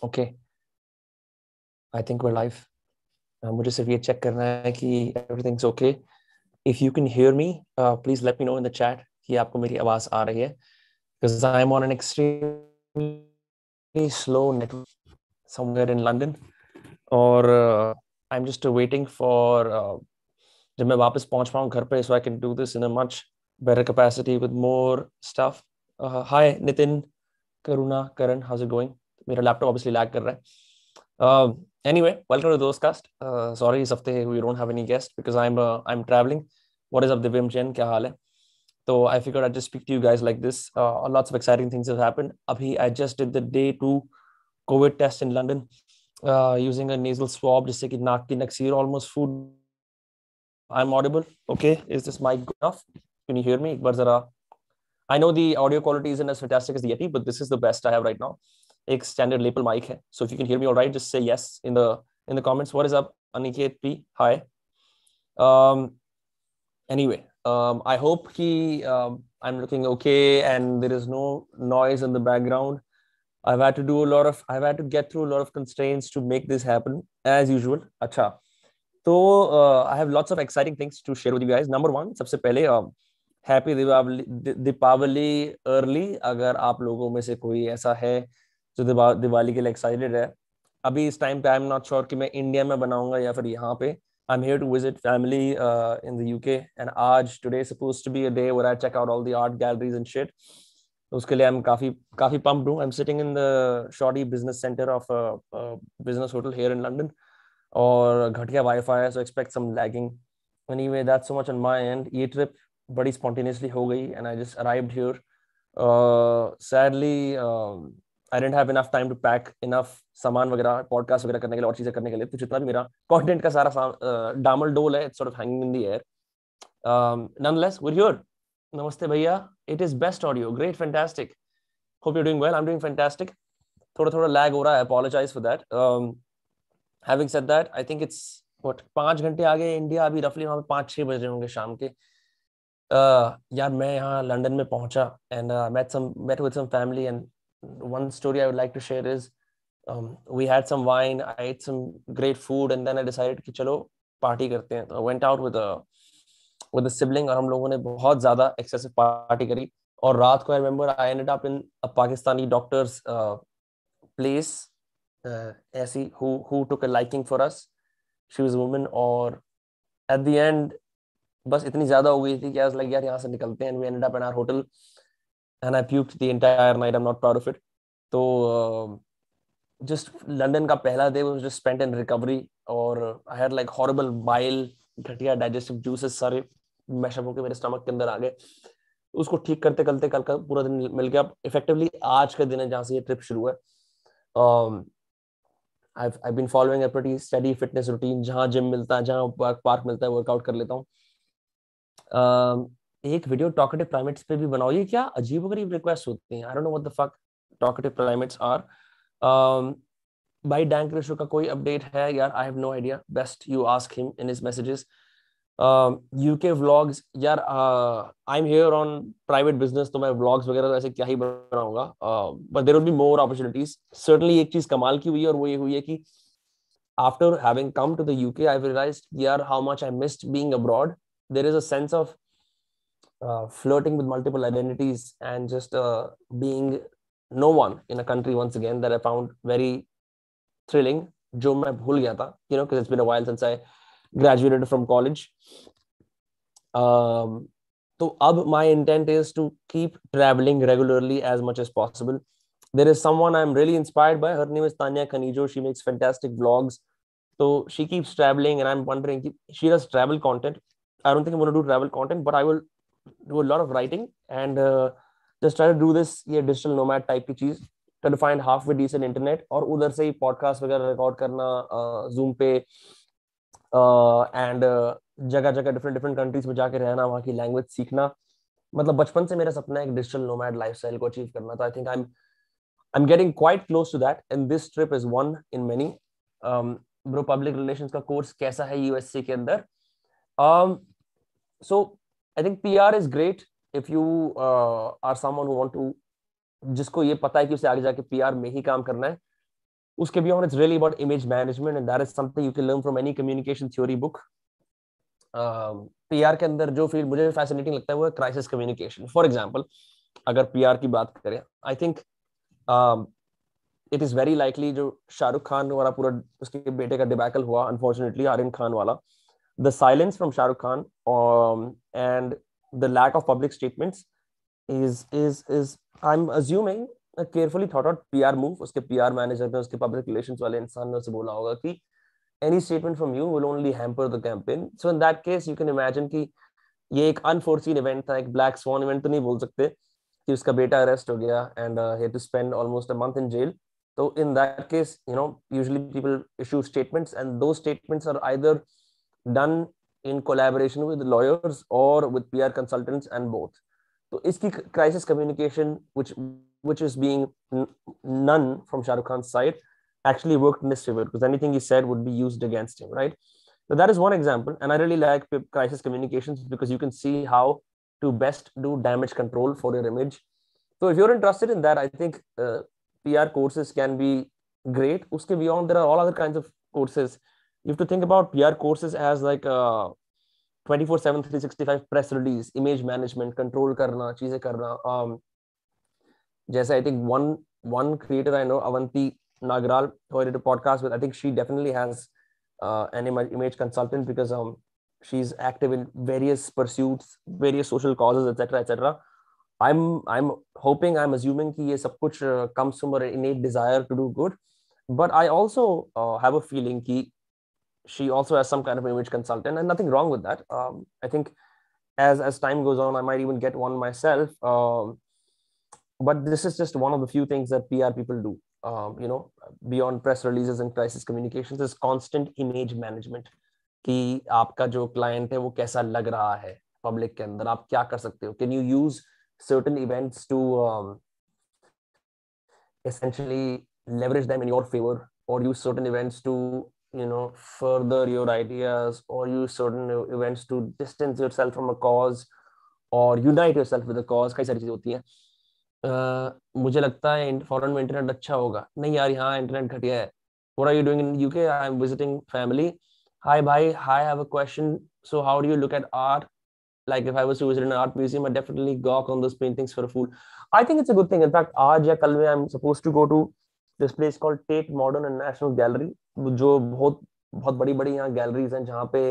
Okay, I think we're live. मुझे सिर्फ ये चेक करना है कि everything's okay. If you can hear me, please let me know in the chat कि आपको मेरी आवाज आ रही है, because I am on an extremely slow network somewhere in London. और I am just waiting for जब मैं वापस पहुंच पाऊँ घर पे, so I can do this in a much better capacity with more stuff. Hi Nitin, Karuna, Karan, how's it going? मेरा laptop obviously lag कर रहा है. Anyway, welcome to the Dostcast. Sorry इस हफ्ते we don't have any guest because I'm traveling. What is up Divyam Jain, क्या हाल है? So I figured I'd just speak to you guys like this. Lots of exciting things have happened. अभी I just did the day 2 COVID test in London using a nasal swab जिससे कि नाक की नक्सीर almost food. I'm audible. Okay, is this mic good enough? Can you hear me? एक बार जरा. I know the audio quality isn't as fantastic as the Yeti, but this is the best I have right now. एक standard lapel mic है. So if you can hear me all right, just say yes in the comments. What is up, Aniket P? Hi. Um, anyway, I hope I'm looking okay and there is no noise in the background. I've had to get through a lot of constraints to make this happen as usual. अच्छा. तो I have lots of exciting things to share with you guys. Number one, सबसे पहले happy Deepawali. Deepawali early, अगर आप लोगों में से कोई ऐसा है जो दिवाली के लिए एक्साइटेड है. अभी इस टाइम पे आई एम नॉट श्योर कि मैं इंडिया में बनाऊंगा या फिर यहाँ पे. I am here to visit family in the UK and आज today supposed to be a day where I check out all the art galleries and shit. तो उसके लिए I'm काफी काफी pumped हूँ. I'm sitting in the shoddy business center of a business hotel here in London. और घटिया wifi है, so expect some lagging. Anyway, that's so much on my end. ये ट्रिप बड़ी spontaneously हो गई and I just arrived here. Sadly, I didn't have enough time to pack enough सामान वगैरह podcast वगैरह करने के लिए और चीजें करने के लिए. तो जितना भी मेरा कंटेंट का सारा डामल डोल है, it's sort of hanging in the air. Nonetheless, we're here. Namaste भैया. It is best audio. Great, fantastic. Hope you're doing well. I'm doing fantastic. थोड़ा थोड़ा lag हो रहा है. Apologize for that. Having said that, I think it's what 5 घंटे आगे India. अभी रफली वहाँ पे 5-6 बज रहे होंगे शाम के. यार मैं यहाँ लंदन में पहुंचा and met with some family and one story I would like to share is we had some wine, I ate some great food and then I decided कि चलो पार्टी करते हैं. तो I went out with a sibling और हम लोगों ने बहुत ज्यादा excessive पार्टी करी. और रात को I remember I ended up in a Pakistani doctor's place. ऐसी who took a liking for us. She was a woman और at the end बस इतनी ज्यादा हो गई थी कि I was like यार यहाँ से निकलते हैं. And we ended up in our hotel and I puked the entire night. I'm not proud of it. तो just लंदन का पहला day was just spent in recovery. और I had like horrible bile, घटिया digestive juices सारे mashup होके मेरे stomach के अंदर आ गए. उसको ठीक करते करते कल का पूरा दिन मिल गया. इफेक्टिवली आज का दिन है जहाँ से ये ट्रिप शुरू है. I've been following a pretty steady fitness routine. जहाँ जिम मिलता है, जहाँ पार्क मिलता है, वर्कआउट कर लेता हूँ. एक वीडियो टॉकेटिव प्राइमेट्स पे भी बनाओ. ये क्या अजीबोगरीब रिक्वेस्ट होती हैं. I don't know what the fuck talkative primates are. भाई डैंक रेशो का कोई अपडेट है यार? I have no idea. Best you ask him in his messages. UK vlogs यार. I am here on private business, तो मैं vlogs वगैरह तो ऐसे क्या ही बनाऊंगा. But there will be more opportunities. Certainly एक चीज कमाल की हुई है और वो ये हुई है कि after having come to the UK I realized यार how much I missed being abroad. There is a sense of flirting with multiple identities and just being no one in a country once again that I found very thrilling. जो मैं भूल गया था, because it's been a while since I graduated from college. So अब my intent is to keep traveling regularly as much as possible. There is someone I'm really inspired by. Her name is Tanya Khanijo. She makes fantastic vlogs. So she keeps traveling and I'm wondering, she does travel content. I don't think I'm going to do travel content, but I will do a lot of writing and just try to do this ये digital nomad type की चीज. Try to find halfway decent internet और उधर से ही podcast वगैरह record करना Zoom पे and जगह जगह डिफरेंट कंट्रीज में जाके रहना, वहाँ की लैंग्वेज सीखना. मतलब बचपन से मेरा सपना है एक डिजिटल नोमैड लाइफस्टाइल को अचीव करना. तो I think I'm getting quite close to that and this trip is one in many. Bro, public relations का कोर्स कैसा है यूएससी के अंदर? So I think PR is great if you are someone who want to जिसको ये पता है कि उसे आगे जाके पीआर में ही काम करना है, उसके beyond it's really about image management, and that is something you can learn from any communication theory book. PR के अंदर जो फील्ड मुझे फैसिनेटिंग लगता है वो है क्राइसिस कम्युनिकेशन. फॉर एग्जांपल, अगर पीआर की बात करें, I think it is very likely जो शाहरुख खान वाला पूरा उसके बेटे का डिबैकल हुआ, अनफॉर्चुनेटली आर्यन खान वाला, the silence from Shah Rukh Khan, and the lack of public statements is I'm assuming a carefully thought out PR move. उसके PR manager ने, उसके public relations वाले इंसान ने उसे बोला होगा कि any statement from you will only hamper the campaign. So in that case you can imagine कि ये एक unforeseen event था, एक black swan event तो नहीं बोल सकते कि उसका बेटा arrest हो गया and he had to spend almost a month in jail. So in that case, you know, usually people issue statements, and those statements are either done in collaboration with lawyers or with PR consultants and both. So iski crisis communication, which is being none from Shah Rukh Khan's side, actually worked in his favor, because anything he said would be used against him, right? So that is one example, and I really like crisis communications because you can see how to best do damage control for your image. So if you're interested in that, I think PR courses can be great. Uske beyond, there are all other kinds of courses. You have to think about PR courses as like 24/7 365 press release, image management, control karna, cheeze karna. Jaisa, I think one creator I know, Avanti Nagral, who I did a podcast with, I think she definitely has an image consultant, because she's active in various pursuits, various social causes, etc., etc. I'm hoping, I'm assuming कि ये सब कुछ comes from her innate desire to do good, but I also have a feeling कि she also has some kind of image consultant, and nothing wrong with that. I think as time goes on, I might even get one myself. But this is just one of the few things that PR people do. You know, beyond press releases and crisis communications, is constant image management. कि आपका जो client है वो कैसा लग रहा है public के अंदर, आप क्या कर सकते हो? Can you use certain events to essentially leverage them in your favor, or use certain events to, you know, further your ideas, or use certain events to distance yourself from a cause or unite yourself with a cause. कई सारी चीजें होती हैं. मुझे लगता है foreign में internet अच्छा होगा. नहीं यार, यहाँ इंटरनेट घटिया है. What are you doing in UK? I'm visiting family. Hi bhai, I have a question. So how do you look at art? Like if I was to visit an art museum, I'd definitely gawk on those paintings for a fool. I think it's a good thing. In fact, आज या कल में I'm supposed to go to this place called Tate Modern and National Gallery, जो बहुत बहुत बड़ी बड़ी यहाँ गैलरीज हैं, जहाँ पे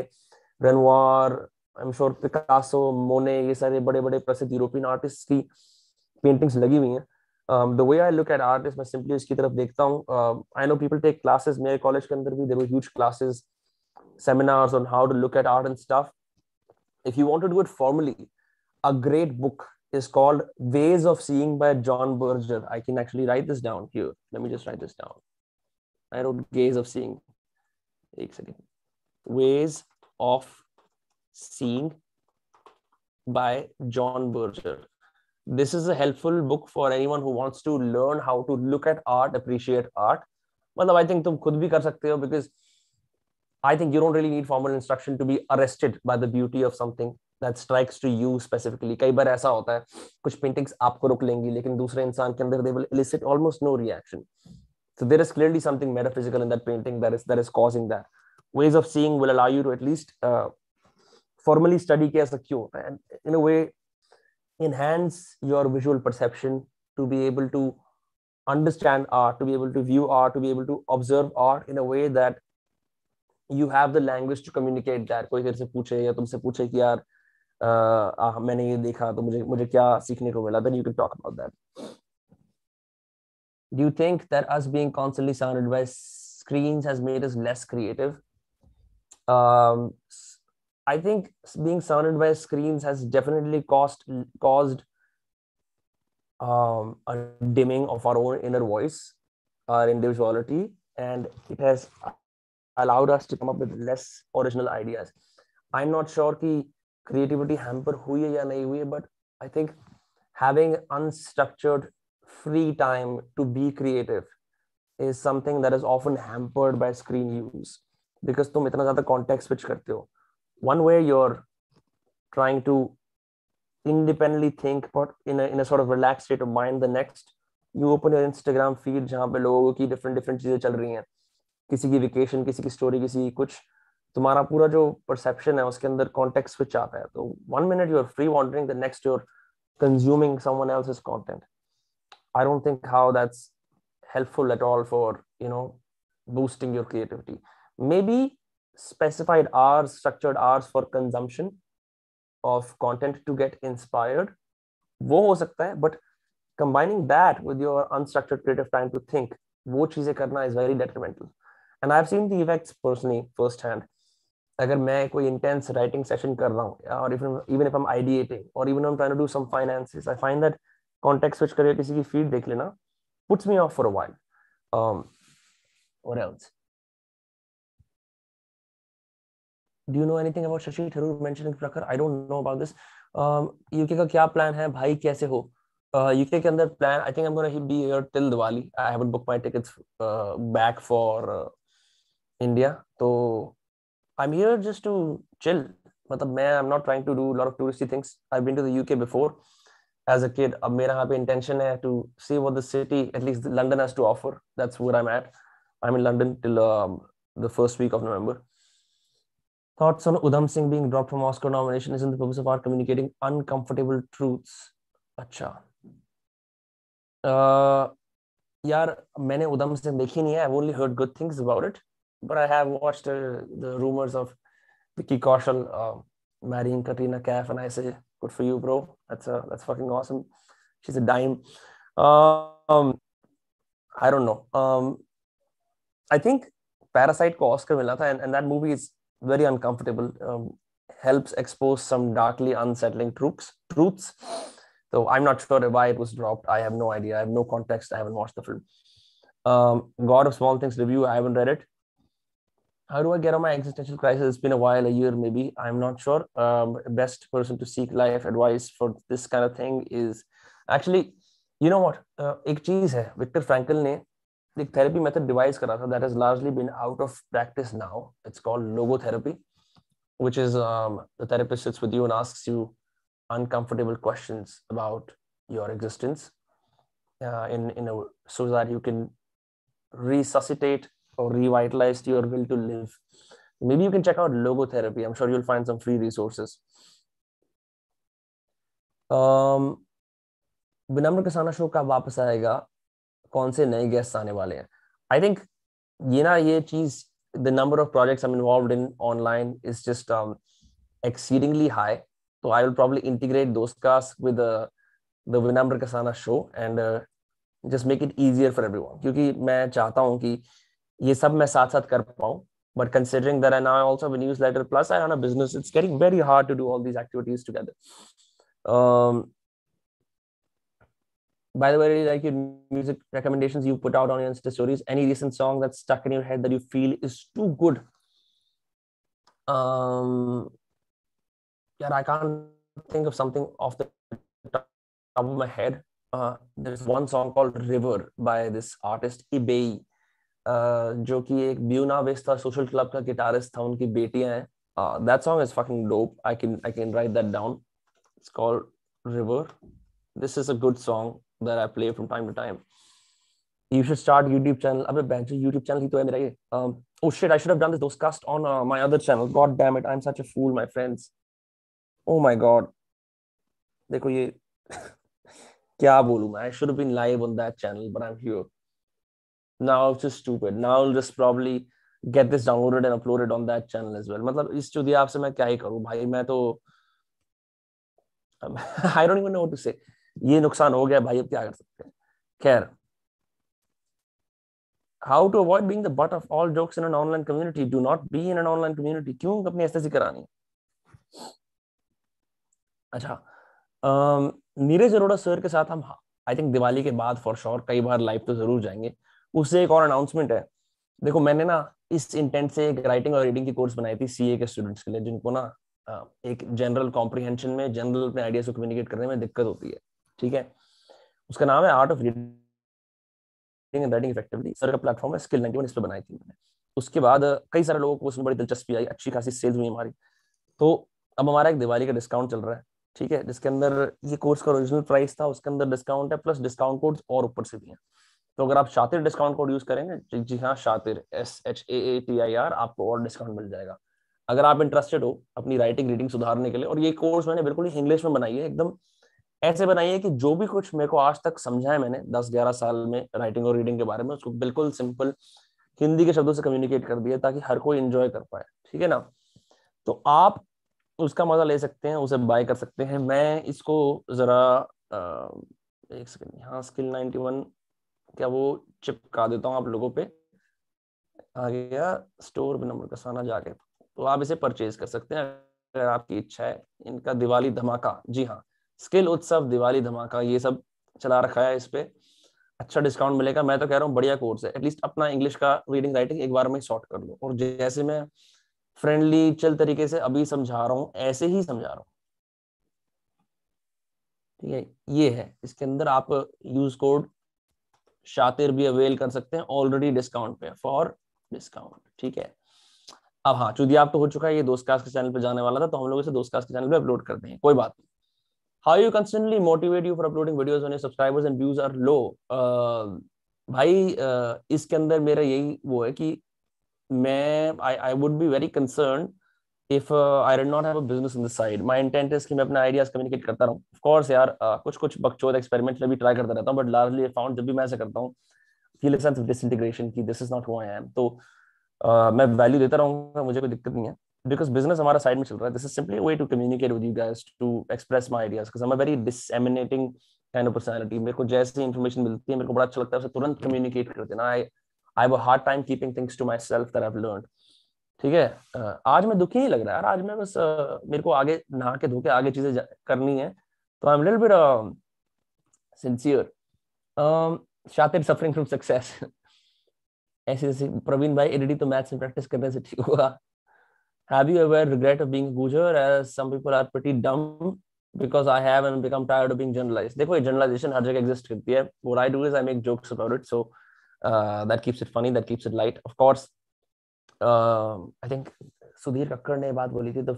रेनवार, आई एम श्योर पिकासो, मोने, ये सारे बड़े बड़े प्रसिद्ध यूरोपियन आर्टिस्ट की पेंटिंग्स लगी हुई हैं. The way I look at art is मैं simply इसकी तरफ देखता हूँ. I know people take classes. मेरे कॉलेज के अंदर भी there were huge classes, seminars on how to look at art and stuff. If you want to do it formally, a great book is called Ways of Seeing by John Berger. I can actually write this down here. Let me just write this down. I wrote Ways of Seeing. One second. Ways of Seeing by John Berger. This is a helpful book for anyone who wants to learn how to look at art, appreciate art. मतलब I think तुम खुद भी कर सकते हो, because I think you don't really need formal instruction to be arrested by the beauty of something that strikes to you specifically. कई बार ऐसा होता है, कुछ पेंटिंग्स आपको रोक लेंगी, लेकिन दूसरे इंसान के अंदर they will elicit almost no reaction. So there is clearly something metaphysical in that painting that is causing that. Ways of Seeing will allow you to at least formally study कैसा क्यों होता है, and in a way enhance your visual perception, to be able to understand art, to be able to view art, to be able to observe art in a way that you have the language to communicate that. कोई तेरे से पूछे या तुमसे पूछे कि यार मैंने ये देखा तो मुझे क्या सीखने को मिला, then you can talk about that. Do you think that us being constantly surrounded by screens has made us less creative? I think being surrounded by screens has definitely caused a dimming of our own inner voice, our individuality, and it has allowed us to come up with less original ideas. I'm not sure कि creativity hamper हुई है या नहीं हुई है, but I think having unstructured free time to be creative is something that is often hampered by screen use, because तुम इतना ज़्यादा context switch करते हो. One way you're trying to independently think, but in a sort of relaxed state of mind, the next you open your Instagram feed जहाँ पे लोगों की different different चीजें चल रही हैं, किसी की वेकेशन, किसी की स्टोरी, किसी की कुछ, तुम्हारा पूरा जो परसेप्शन है उसके अंदर कॉन्टेक्स्ट स्विच आता है। तो 1 minute you are free wandering, the next you are consuming someone else's content. I don't think how that's helpful at all for, you know, boosting your creativity. Maybe specified hours, structured hours for consumption of content to get inspired, वो हो सकता है, but combining that with your unstructured creative time to think, वो चीजें करना is very detrimental. And I've seen the effects personally firsthand. अगर मैं कोई intense writing session कर रहा हूँ, और even if I'm ideating or even I'm trying to do some finances, I find that context switch करके किसी की feed देख लेना puts me off for a while. What else? Do you know anything about Shashi Tharoor mentioning Prakhar? I don't know about this. UK का क्या plan है भाई, कैसे हो? UK के अंदर plan, I think I'm gonna be here till Diwali. I haven't booked my tickets back for India. So I'm here just to chill. मतलब मैं, I'm not trying to do a lot of touristy things. I've been to the UK before as a kid. अब मेरा यहाँ पे intention है to see what the city, at least London, has to offer. That's where I'm at. I'm in London till the first week of November. Thoughts on Udham Singh being dropped from Oscar nomination? Isn't the purpose of art communicating uncomfortable truths? अच्छा, यार मैंने उधम सिंह देखी नहीं है. I've only heard good things about it, but I have watched the rumors of Vicky Kaushal marrying Katrina Kaif, and I say, good for you, bro. That's fucking awesome. She's a dime. I don't know. I think Parasite को Oscar मिला था, and that movie is very uncomfortable. Helps expose some darkly unsettling truths. So I'm not sure why it was dropped. I have no idea. I have no context. I haven't watched the film. God of Small Things review. I haven't read it. How do I get on my existential crisis? It's been a while, a year maybe. I'm not sure. Best person to seek life advice for this kind of thing is actually, you know what? एक चीज है, Viktor Frankl ने एक therapy method devise करा था that has largely been out of practice now. It's called logotherapy, which is the therapist sits with you and asks you uncomfortable questions about your existence, so that you can resuscitate or revitalize your will to live. Maybe you can check out logotherapy. I'm sure you'll find some free resources. विनम्र Kasana show कब वापस आएगा? कौन से नए guest आने वाले हैं? I think ये चीज, the number of projects I'm involved in online is just exceedingly high. So I will probably integrate those casts with the Vinamra Kasana show and just make it easier for everyone. क्योंकि मैं चाहता हूँ कि ये सब मैं साथ साथ कर पाऊँ. But considering that I now also have a newsletter plus I run a business, it's getting very hard to do all these activities together. By the way, I really like your music recommendations you put out on your Insta stories. Any recent song that's stuck in your head that you feel is too good? Yeah, I can't think of something off the top of my head. There's one song called River by this artist Ibei, जो कि एक Buena Vista social club का guitarist था, उनकी बेटियां हैं. That song is fucking dope. I can write that down. It's called River. This is a good song that I play from time to time. You should start YouTube channel. अबे bench YouTube channel ही तो है मेरा ये. Oh shit, I should have done this cast on my other channel. God damn it, I'm such a fool, my friends. Oh my god. देखो ये क्या बोलूं मैं? I should have been live on that channel, but I'm here. Now it's just stupid. Now I'll just probably get this downloaded and uploaded on that channel as well. मतलब इस चुदिया आपसे मैं क्या ही करूं भाई, मैं तो I don't even know what to say. ये नुकसान हो गया भाई, अब क्या कर सकते हैं. खैर, how to avoid being the butt of all jokes in an online community? Do not be in an online community. क्यों अपनी ऐसे करानी? अच्छा, नीरज अरोड़ा सर के साथ हम आई थिंक दिवाली के बाद फॉर श्योर कई बार लाइव तो जरूर जाएंगे. उससे एक और अनाउंसमेंट है. देखो मैंने ना इस इंटेंट से एक राइटिंग और रीडिंग की कोर्स बनाई थी सीए के स्टूडेंट्स के लिए, जिनको ना एक जनरल कॉम्प्रिहेंशन में, जनरल अपने आइडियाज को कम्युनिकेट करने में दिक्कत होती है. ठीक है, उसका नाम है art of reading and writing effectively. Sir का प्लेटफॉर्म है स्किल 91, इस पे बनाई थी मैंने. उसके बाद कई सारे लोगों को उसमें बड़ी दिलचस्पी आई, अच्छी खासी सेल्स हुई हमारी. तो अब हमारा एक दिवाली का डिस्काउंट चल रहा है. ठीक है, जिसके अंदर ये कोर्स का ओरिजिनल प्राइस था, उसके अंदर डिस्काउंट है, प्लस डिस्काउंट कोड्स और ऊपर से भी हैं। तो अगर आप शातिर डिस्काउंट कोड यूज करेंगे, जी हाँ शातिर, SHAATIR, आपको और डिस्काउंट मिल जाएगा। अगर आप इंटरेस्टेड हो अपनी राइटिंग रीडिंग सुधारने के लिए, और ये कोर्स मैंने बिल्कुल ही इंग्लिश में बनाई है, एकदम ऐसे बनाई है कि जो भी कुछ मेरे को आज तक समझा है मैंने 10-11 साल में राइटिंग और रीडिंग के बारे में, उसको बिल्कुल सिंपल हिंदी के शब्दों से कम्युनिकेट कर दिया ताकि हर कोई एंजॉय कर पाए। ठीक है ना? तो आप उसका मजा ले सकते हैं, उसे बाय कर सकते हैं। मैं इसको जरा एक सेकंड, यहाँ स्किल 91 क्या वो चिपका देता हूँ आप लोगों पे, आ गया स्टोर पे नंबर कसाना जाके, तो आप इसे परचेज कर सकते हैं अगर आपकी इच्छा है। इनका दिवाली धमाका, जी हाँ, स्किल उत्सव दिवाली धमाका ये सब चला रखा है, इस पे अच्छा डिस्काउंट मिलेगा। मैं तो कह रहा हूँ बढ़िया कोर्स है, एटलीस्ट अपना इंग्लिश का रीडिंग राइटिंग एक बार में सॉर्ट कर लो। और जैसे मैं फ्रेंडली चिल तरीके से अभी समझा रहा हूँ, ऐसे ही समझा रहा हूँ। ठीक है, ये है इसके अंदर, आप यूज कोड शातिर भी अवेल कर सकते हैं, ऑलरेडी डिस्काउंट पे फॉर डिस्काउंट। ठीक है, अब हाँ, चूंकि आप तो हो चुका है, ये दोस्तकास्ट के चैनल पे जाने वाला था, तो हम लोग इसे दोस्तकास्ट के चैनल पे अपलोड कर देंगे, कोई बात नहीं। How you constantly motivate you for uploading videos when your subscribers and views are low? भाई इसके अंदर मेरा यही वो है कि मैं I would be very concern if I did not have a business in the side. My intent is कि मैं अपने आइडियाज कम्युनिकेट करता रहूं। ऑफ कोर्स यार, कुछ कुछ बकचोद एक्सपेरिमेंट्स में भी ट्राई करता रहता हूं, बट लार्जली आई फाउंड जब भी मैं ऐसा करता हूं, feel a sense of disintegration की this is not who I am. तो मैं वैल्यू देता रहूंगा, मुझे कोई दिक्कत नहीं है, बिकॉज बिजनेस हमारा साइड में चल रहा है। This is simply way to communicate with you guys, to express my ideas, because I am a very disseminating kind of personality. मेरे को जैसे इंफॉर्मेशन मिलती है, मेरे को बड़ा अच्छा लगता है उसे तुरंत कम्युनिकेट कर देना। I have a hard time keeping things to myself that I have learned. ठीक है, आज मैं दुखी नहीं लग रहा है यार, आज मैं बस मेरे को आगे नहा के धो के आगे चीजें करनी है, तो I am little bit sincere. शातिर सफरिंग फ्रॉम सक्सेस। ऐसे जैसे प्रवीण भाई, एडीडी तो मैथ्स में प्रैक्टिस करने से ठीक होगा। Have you ever regret of being a Gujar, as some people are pretty dumb because I have and become tired of being generalized? देखो ये generalization हर जगह exist करती है. What I do is I make jokes about it, so that keeps it funny, that keeps it light. Of course, I think Sudhir Kakkar ने बात बोली थी, the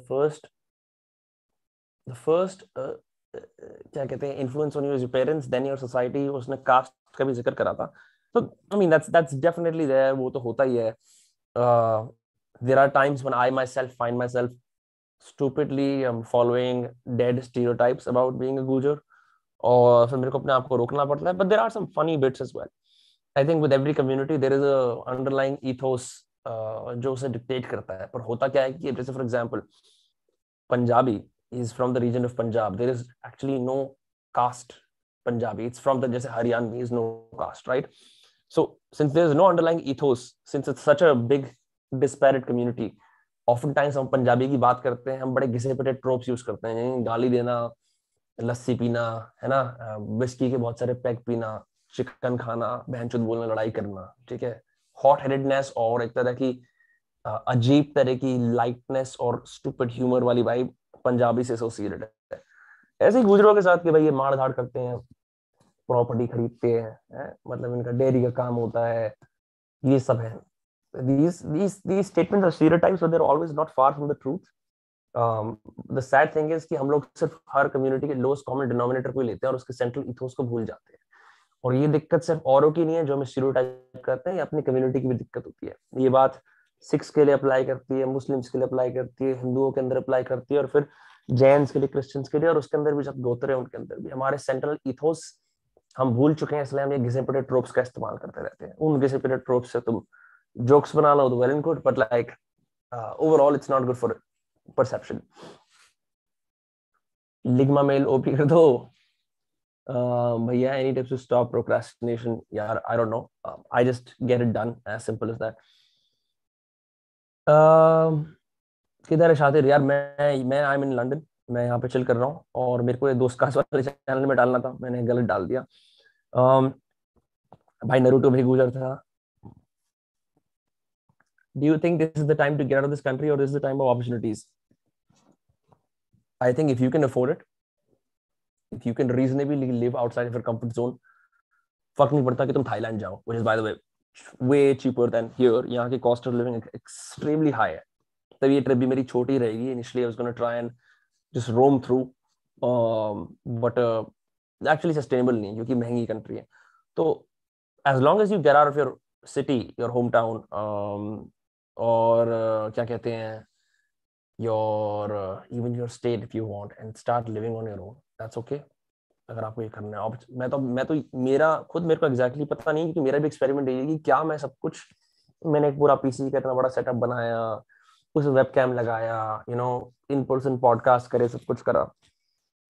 first क्या कहते हैं, influence on you is your parents, then your society. उसने caste का भी जिक्र करा था, तो I mean that's definitely there, वो तो होता ही है. There are times when I myself find myself stupidly following dead stereotypes about being a Gujar, और फिर मेरे को अपने आप को रोकना पड़ता है. But there are some funny bits as well. I think with every community there is a underlying ethos जो उसे डिक्टेट करता है. पर होता क्या है कि जैसे for example Punjabi is from the region of Punjab. There is actually no caste Punjabi. It's from the जैसे Haryanvi is no caste, right? So since there is no underlying ethos, since it's such a big disparate community, oftentimes हम पंजाबी की बात करते हैं, हम बड़े घिसे पिटे ट्रोप्स यूज करते हैं, गाली देना, लस्सी पीना, है ना, विस्की के बहुत सारे पैक पीना, चिकन खाना, बहनचोद बोलना, लड़ाई करना. ठीक है, हॉट हेडेडनेस और एक तरह की अजीब तरह की लाइटनेस और स्टूपिड ह्यूमर वाली वाइब पंजाबी से एसोसिएटेड है. ऐसे ही गुजरों के साथ कि भाई ये मार धाड़ करते हैं, प्रॉपर्टी खरीदते हैं, मतलब इनका डेयरी का काम होता है, ये सब है. these statements are stereotypes, but they're always not far from the truth. The sad thing is कि हम लोग सिर्फ हर कम्युनिटी के लोएस्ट कॉमन डिनोमिनेटर को ही लेते हैं और उसके सेंट्रल इथोस को भूल जाते हैं. और ये दिक्कत सिर्फ औरों की नहीं है जो हमें स्टीरियोटाइप करते हैं, ये अपनी कम्युनिटी की भी दिक्कत होती है. ये बात सिख्स के लिए अप्लाई करती है, मुस्लिम्स के लिए अप्लाई करती है, हिंदुओं के अंदर अप्लाई करती है, और फिर जैन्स के लिए, क्रिश्चियंस के लिए, और उसके अंदर भी जब गोत्र है उनके अंदर भी. हमारे सेंट्रल इथोस हम भूल चुके हैं, इसलिए हम ये घिसे पिटे ट्रोप्स का इस्तेमाल करते रहते हैं. उन घिसे पिटे ट्रोप्स से तुम जोक्स बना लो तो well and good, but like overall it's not good for perception. Ligma male OP कर दो भैया. Any tips to stop procrastination? यार I don't know, I just get it done, as simple as that. किधर है शातिर? यार मैं I am in London, मैं यहाँ पे चिल कर रहा हूँ, और मेरे को ये दोस्त कास्ट वाले चैनल में डालना था, मैंने गलत डाल दिया. भाई नरूटो भी गुजर था. Do you think this is the time to get out of this country, or this is the time of opportunities? I think if you can afford it, if you can reasonably live outside of your comfort zone, फर्क नहीं पड़ता कि तुम Thailand जाओ, which is by the way cheaper than here. यहाँ की cost of living extremely high है. तब ये ट्रिप भी मेरी छोटी रहेगी. Initially I was going to try and just roam through, but actually sustainable नहीं, क्योंकि महंगी कंट्री है। तो as long as you get out of your city, your home town, और क्या कहते हैं, your even your state if you want, and start living on your own, that's okay. अगर आपको ये करना है, अब मैं तो मेरा खुद मेरे को एग्जैक्टली पता नहीं, क्योंकि मेरा भी एक्सपेरिमेंट है कि क्या मैं सब कुछ, मैंने एक पूरा पीसी का इतना बड़ा सेटअप बनाया, उस वेबकैम लगाया, इन पर्सन पॉडकास्ट करे, सब कुछ करा।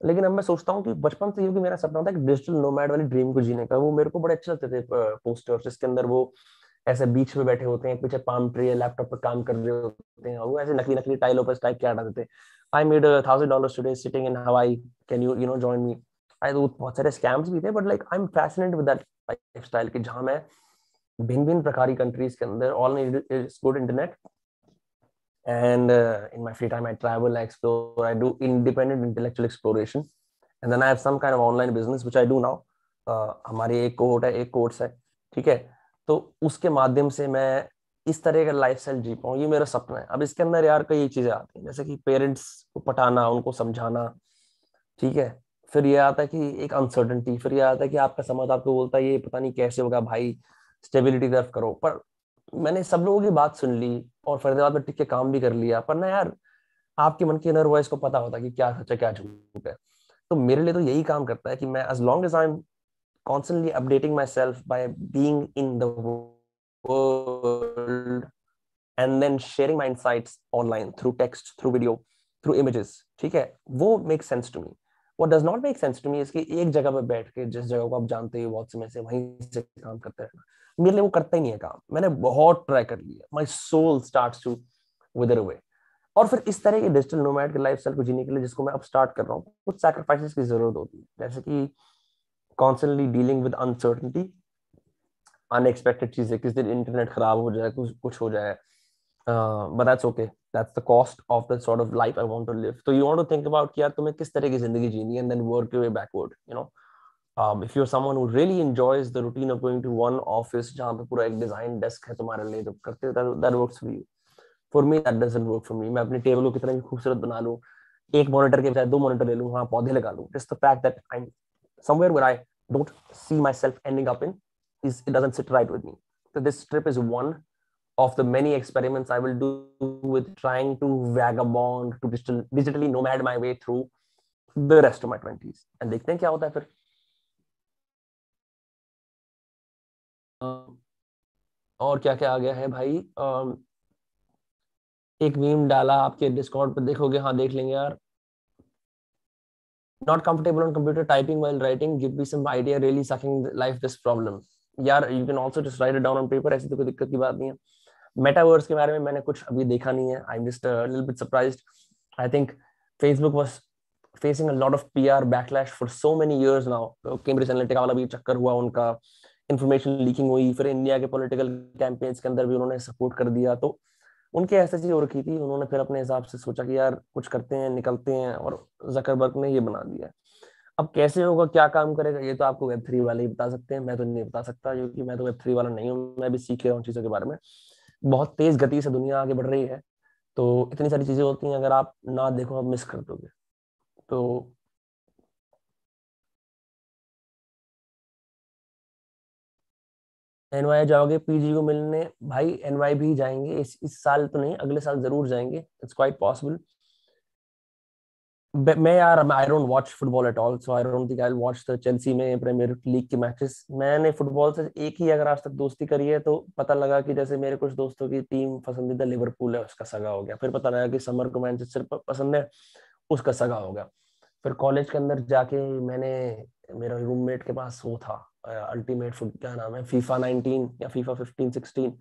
लेकिन अब मैं सोचता हूँ कि बचपन से, क्योंकि मेरा सपना था एक डिजिटल नोमैड वाली ड्रीम को जीने का, वो मेरे को बड़े अच्छे लगते थे पोस्टर्स, जिसके अंदर वो ऐसे बीच में बैठे होते हैं, पीछे पाम ट्री है, लैपटॉप पर काम कर रहे होते हैं, और वो ऐसे नकली नकली टाइलों पर टाइप क्या हटाते थे, I made $1,000 today sitting in हवाई, कैन यू जॉइन मी। आई तो बहुत सारे स्कैम्स भी थे, but like I am fascinated with that lifestyle, कि जहां मैं भिन्न भिन्न प्रकार की कंट्रीज के अंदर, all is good internet, and in my free time I travel, I explore, I do independent intellectual exploration, and then I have some kind of online business which I do now. हमारी एक cohort है, एक course है, ठीक है। तो उसके माध्यम से मैं इस तरह का लाइफस्टाइल जी पाऊँ, ये मेरा सपना है। अब इसके अंदर यार कई चीजें आती हैं, जैसे कि पेरेंट्स को पटाना, उनको समझाना, ठीक है। फिर ये आता है कि एक अनसर्टेनिटी, फिर ये आता है कि आपका समाज आपको बोलता है ये पता नहीं कैसे होगा भाई, स्टेबिलिटी तरफ करो। पर मैंने सब लोगों की बात सुन ली और फरीदाबाद में टिक के काम भी कर लिया, पर ना यार, आपके मन की इनर वॉइस को पता होता है कि क्या सच है क्या झूठ है। तो मेरे लिए तो यही काम करता है कि मैं, as long as I am constantly updating myself by being in the world and then sharing my insights online through text, through video, through images, ठीक है, वो makes sense to me. What does not make sense to me is कि एक जगह पे बैठ के, जिस जगह को आप जानते हो बहुत समय से, वहीं से काम करते रहना, मेरे लिए वो करता ही नहीं है काम। मैंने बहुत ट्राई कर लिया, my soul starts to wither away। और फिर इस तरह के डिजिटल नोमैड के लाइफस्टाइल को जीने के लिए, जिसको मैं अब स्टार्ट कर रहा हूँ, कुछ सैक्रिफाइसेस की जरूरत होती है, जैसे कि constantly dealing with uncertainty, unexpected चीजें, किस दिन इंटरनेट खराब हो जाए, कुछ हो जाए, but that's okay, that's the cost of the sort of life I want to live. तो you want to think about कि यार तुम्हें किस तरह की जिंदगी जीनी है, and then work your way backward, if you're someone who really enjoys the routine of going to one office जहाँ पे पूरा एक डिजाइन डेस्क है तुम्हारे लिए, तो करते हो, that works for you. For me that doesn't work for me। मैं अपनी टेबल को कितना भी खूबसूरत बना लूं, एक मॉनिटर के बजाय दो मॉनिटर ले लूं, हाँ पौधे लगा लूं, just the fact that I'm somewhere where I don't see myself ending up in, is it doesn't sit right with me। So this trip is one of the many experiments I will do with trying to vagabond, to digitally nomad my way through the rest of my 20s, and देखते हैं क्या होता है फिर। और क्या क्या आ गया है भाई, एक मीम डाला आपके डिस्कॉर्ड पे, देखोगे, हाँ देख लेंगे यार। Not comfortable on computer typing while writing, give me some idea, really sucking life this problem। यार you can also just write it down on paper, ऐसी तो कोई दिक्कत की बात नहीं है। मेटावर्स के बारे में मैंने कुछ अभी देखा नहीं है, I'm just a little bit surprised। I think Facebook was facing a lot of PR backlash for so many years now। Cambridge Analytica वाला भी चक्कर हुआ उनका, इंफॉर्मेशन लीकिंग हुई, फिर इंडिया के पॉलिटिकल कैंपेन्स के अंदर भी उन्होंने सपोर्ट कर दिया, तो उनकी ऐसी चीज हो रखी थी, उन्होंने फिर अपने हिसाब से सोचा कि यार कुछ करते हैं, निकलते हैं, और जकरबर्ग ने ये बना दिया। अब कैसे होगा, क्या काम करेगा, ये तो आपको वेब 3 वाले ही बता सकते हैं, मैं तो नहीं बता सकता, क्योंकि मैं तो वेब 3 वाला नहीं हूँ, मैं भी सीख रहा हूँ चीजों के बारे में। बहुत तेज गति से दुनिया आगे बढ़ रही है, तो इतनी सारी चीजें होती हैं, अगर आप ना देखो आप मिस कर दोगे। तो एनवाई जाओगे पीजी को मिलने, भाई एनवाई भी जाएंगे, इस साल तो नहीं, अगले साल जरूर जाएंगे, इट्स क्वाइट पॉसिबल। मैं यार, I don't watch football at all, so I don't think I will watch the Chelsea में प्रीमियर लीग के मैचेस। मैंने फुटबॉल से एक ही अगर आज तक दोस्ती करी है, तो पता लगा कि जैसे मेरे कुछ दोस्तों की टीम पसंदीदा लिवरपूल है, उसका सगा हो गया। फिर पता लगा कि समर को मैनचेस्टर पसंद है, उसका सगा हो गया। फिर कॉलेज के अंदर जाके मैंने, मेरा रूममेट के पास वो था, अल्टीमेट फुट, क्या नाम है, FIFA 19 या FIFA 15-16,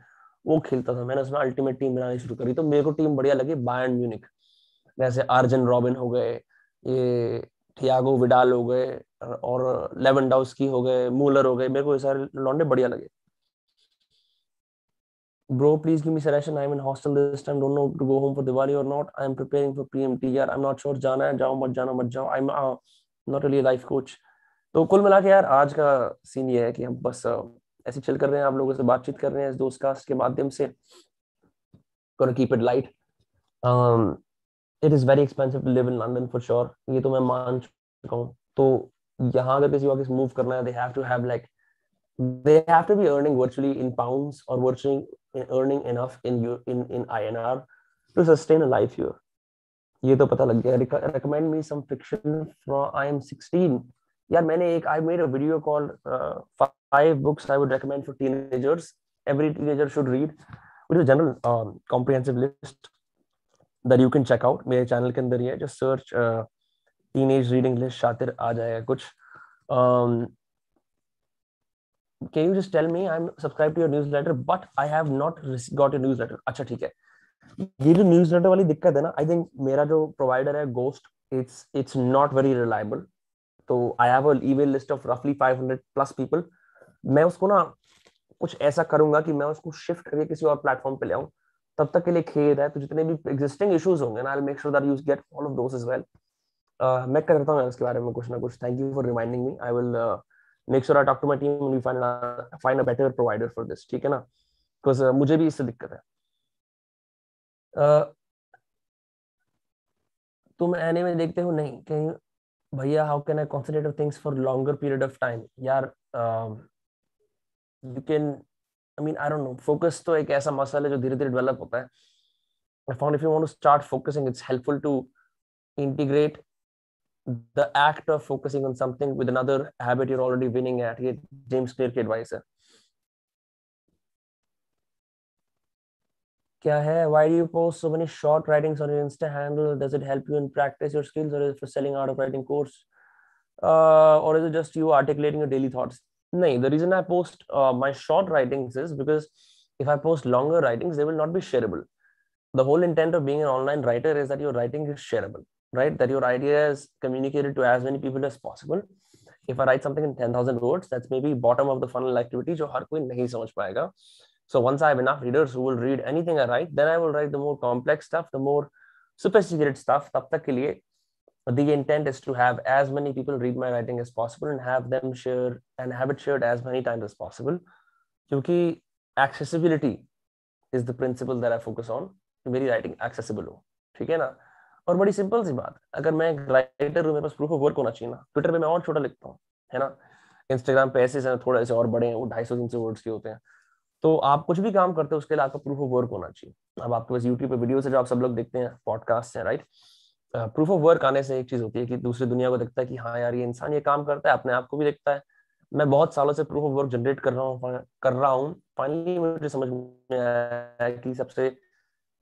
वो खेलता था। मैंने उसमें अल्टीमेट टीम बनानी शुरू करी, तो मेरे को टीम बढ़िया लगी बायर्न म्यूनिक। जैसे आर्जन रॉबिन हो गए, ये थियागो विडाल हो गए, और लेवेंडोव्स्की हो गए, मूलर हो गए, मेरे को ये सारे लौंडे बढ़िया लगे। Bro, please give me suggestion. I'm in hostel this time. Don't know to go home for Diwali or not. I'm preparing for PMT. यार, I'm not sure जाना है, जाओ मत जाना, मत जाओ। I'm not really a life coach। तो कुल मिला के यार, आज का सीन ये है कि हम बस ऐसे चिल कर रहे हैं, आप लोगों से बातचीत कर रहे हैं इस दोस्त कास्ट के माध्यम से। Gonna keep it light। It is very expensive to live in London for sure, ये तो मैं मान हूँ, तो यहाँ अगर किसी को मूव करना है, they have to be earning virtually in pounds or virtually earning enough in INR to sustain a life here. ये तो पता लग गया. Recommend me some fiction from I am 16. यार मैंने एक I made a video called 5 books I would recommend for teenagers. Every teenager should read. It is a general comprehensive list that you can check out. मेरे channel के अंदर ही है. Just search teenage reading list शातिर आ जाएगा कुछ. Can you just tell me I'm subscribed to your newsletter but I have not got your newsletter. अच्छा ठीक है. ये जो न्यूज़लेटर वाली दिक्कत है ना, आई थिंक मेरा जो प्रोवाइडर है ghost, it's not very reliable. तो I have a email list of रफली 500 प्लस पीपल. मैं उसको ना कुछ ऐसा करूंगा कि मैं उसको शिफ्ट करके किसी और प्लेटफॉर्म पे ले आऊं. तब तक के लिए खेद है. तो जितने भी एग्जिस्टिंग इश्यूज होंगे ना, I will make sure that you get all of those as well. मैं करता हूं इसके बारे में कुछ ना कुछ. Thank you for reminding me. I will make sure I talk to my team and we find a better provider for this. ठीक है ना, बिकॉज मुझे भी इससे दिक्कत है. तुम एनीमे देखते हो? नहीं. कहीं भैया, how can I concentrate things for longer period of time? यार you can, I mean I don't know, focus तो एक ऐसा मसल है जो धीरे धीरे डेवलप होता है. I found if you want to start focusing, it's helpful to integrate the act of focusing on something with another habit you're already winning at. ये जेम्स क्लियर की एडवाइस है. क्या है? why do you post so many short writings on your Insta handle? Does it help you in practice your skills or is it for selling out of writing course? Or is it just you articulating your daily thoughts? No, the reason I post my short writings is because if I post longer writings, they will not be shareable. The whole intent of being an online writer is that your writing is shareable, right? That your idea is communicated to as many people as possible. If I write something in 10,000 words, that's maybe bottom of the funnel activity जो हर कोई नहीं समझ पाएगा. So once I have enough readers who will read anything I write, then I will write the more complex stuff, the more sophisticated stuff. तब तक के लिए the intent is to have as many people read my writing as possible and have them share and have it shared as many times as possible. क्योंकि accessibility is the principle that I focus on. मेरी writing accessible हो. ठीक है ना. और बड़ी simple सी बात, अगर मैं एक राइटर हूँ, मेरे पास प्रूफ ऑफ वर्क होना चाहिए ना. ट्विटर पे मैं और छोटा लिखता हूँ, है ना. इंस्टाग्राम पे ऐसे थोड़े से और बड़े हैं, वो 250-300 वर्ड्स के होते हैं. तो आप कुछ भी काम करते हो उसके लिए आपका प्रूफ ऑफ वर्क होना चाहिए. अब आपके पास यूट्यूब पे वीडियोस है जो आप सब लोग देखते हैं, पॉडकास्ट है, राइट. प्रूफ ऑफ वर्क आने से एक चीज होती है कि दूसरी दुनिया को दिखता है कि हाँ यार ये इंसान ये काम करता है, अपने आप को भी दिखता है. मैं बहुत सालों से प्रूफ ऑफ वर्क जनरेट कर रहा हूँ. फाइनली मुझे समझ में आया कि सबसे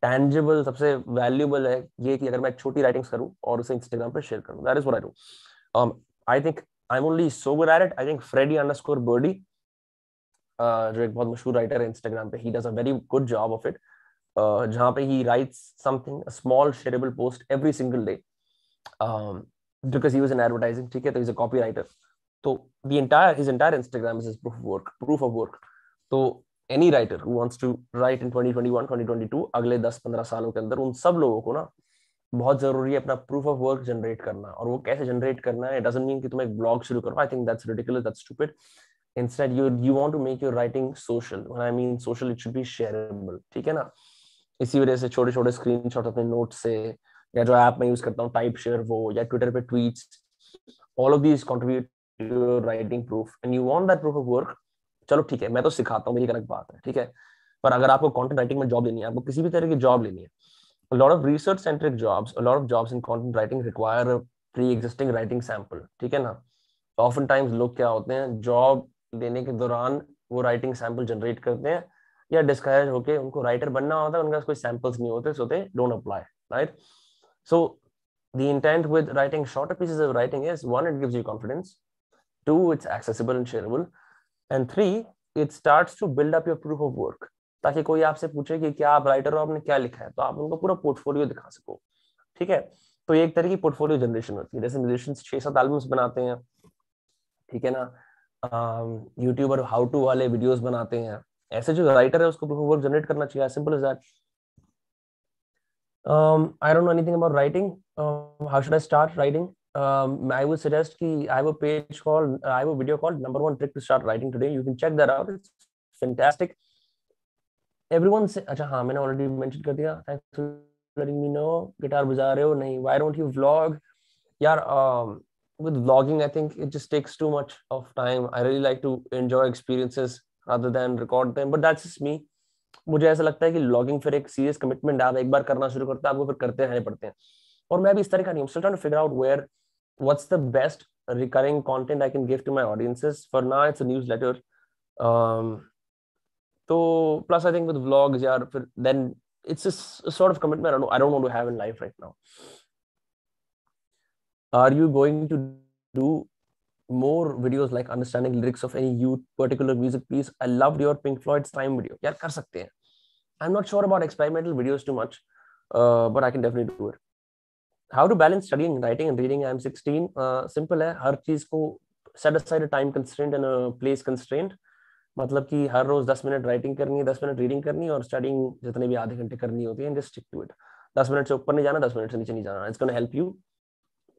टैंजिबल, सबसे वैल्यूएबल है ये कि अगर मैं छोटी राइटिंग्स करूं और उसे इंस्टाग्राम पे शेयर करूं. That is what I do. I think I am only so good at it. I think Freddy_Birdie, जो एक बहुत मशहूर राइटर है इंस्टाग्राम पे, he does a very good job of it. जहां पे ही rights something, a small shareable post every single day, because he was in advertising. ठीक है, तो he is a copy writer. तो his entire Instagram is his proof of work. तो any writer who wants to write in 2021 2022, अगले 10-15 सालों के अंदर, उन सब लोगों को ना बहुत जरूरी है अपना प्रूफ ऑफ वर्क जनरेट करना. और वो कैसे जनरेट करना है, डजंट मीन कि तुम एक ब्लॉग शुरू करो. I think that's ridiculous, that's stupid. Instead you want to make your writing social. When I mean social, it should be shareable. ठीक है ना. इसी वजह से छोटे छोटे स्क्रीनशॉट अपने नोट से, या जो ऐप मैं यूज करता हूँ टाइप शेयर, वो, या ट्विटर पे tweets, all of these contribute to your writing proof and you want that proof of work. चलो ठीक है, मैं तो सिखाता हूँ, मेरी एक अलग बात है. ठीक है, पर अगर आपको कंटेंट राइटिंग में जॉब लेनी है, आपको किसी भी तरह की जॉब लेनी है, a lot of research centric jobs, a lot of jobs in content writing require a pre-existing writing sample. ठीक है ना. ऑफन टाइम्स लोग क्या होते हैं, जॉब लेने के दौरान वो राइटिंग सैंपल जनरेट करते हैं, या डिस्करेज होके उनको राइटर बनना होता है, उनके पास कोई सैंपल्स नहीं होते, so they don't apply, right. So the intent with writing shorter pieces of writing is, one, it gives you confidence, two, it's accessible and shareable, and three, it starts to build up your proof of work. ताकि कोई आपसे पूछे कि क्या आप writer हो, आपने क्या लिखा है, तो आप उनको पूरा पोर्टफोलियो दिखा सको. ठीक है, तो ये एक तरह की पोर्टफोलियो जनरेशन होती है. जैसे म्यूजिशियंस 6-7 एल्बम्स बनाते हैं, ठीक है ना, यूट्यूबर हाउ टू वाले वीडियोस बनाते हैं, ऐसे जो राइटर है उसको प्रूफ ऑफ वर्क जनरेट करना चाहिए. Simple is that. I don't know anything about writing. How should I start writing? I would suggest कि I have a page called, I have a video called Number One Trick to Start Writing Today. You can check that out. It's fantastic. Everyone से, अच्छा हाँ मैंने already mention कर दिया. Thanks for letting me know. Guitar बजा रहे हो? नहीं. Why don't you vlog? यार with vlogging, I think it just takes too much of time. I really like to enjoy experiences rather than record them, but that's just me. मुझे ऐसा लगता है कि व्लॉगिंग फिर एक सीरियस कमिटमेंट, आप एक बार करना शुरू करते हैं आपको फिर करते रहने पड़ते हैं, और मैं भी इस तरह का नहीं हूँ. Still trying to figure out where what's the best recurring content I can give to my audiences. For now it's a newsletter. um so plus I think with vlogs, yeah, then it's just a sort of commitment I don't want to have in life right now. Are you going to do more videos like understanding lyrics of any youth particular music piece? I loved your Pink Floyd's Time video. यार कर सकते हैं. I'm not sure about experimental videos too much, but I can definitely do it. How to balance studying, writing and reading? I'm 16. Simple है, हर चीज को set aside a time constraint and a place constraint. मतलब कि हर रोज 10 minute writing करनी है, 10 minute reading करनी है, और स्टडिंग जितने भी आधे घंटे करनी होती है, just stick to it. 10 minute से ऊपर नहीं जाना, 10 मिनट से नीचे नहीं जाना. It's going to help you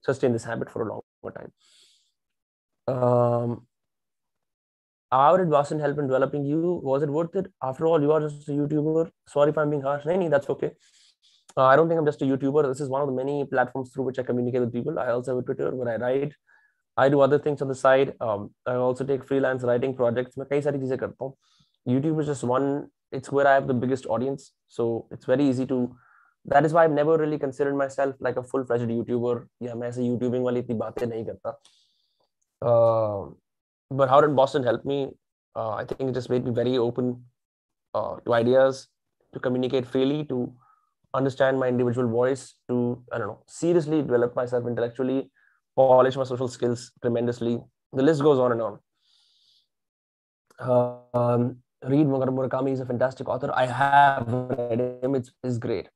sustain this habit for a longer time. How did Boston help in developing you? Was it worth it? After all, you are just a YouTuber. Sorry if I'm being harsh. No, that's okay. I don't think I'm just a YouTuber. This is one of the many platforms through which I communicate with people. I also have a Twitter where I write. I do other things on the side. I also take freelance writing projects. मैं कई सारी चीजें करता हूँ. YouTube is just one. It's where I have the biggest audience. So it's very easy to. That is why I've never really considered myself like a full-fledged YouTuber. या मैं ऐसे YouTubing वाली इतनी बातें नहीं करता. But how did Boston help me? I think it just made me very open to ideas, to communicate freely, to understand my individual voice, to, I don't know, seriously develop myself intellectually, polish my social skills tremendously. The list goes on and on. Read Murakami. Is a fantastic author. I have read him. It's great.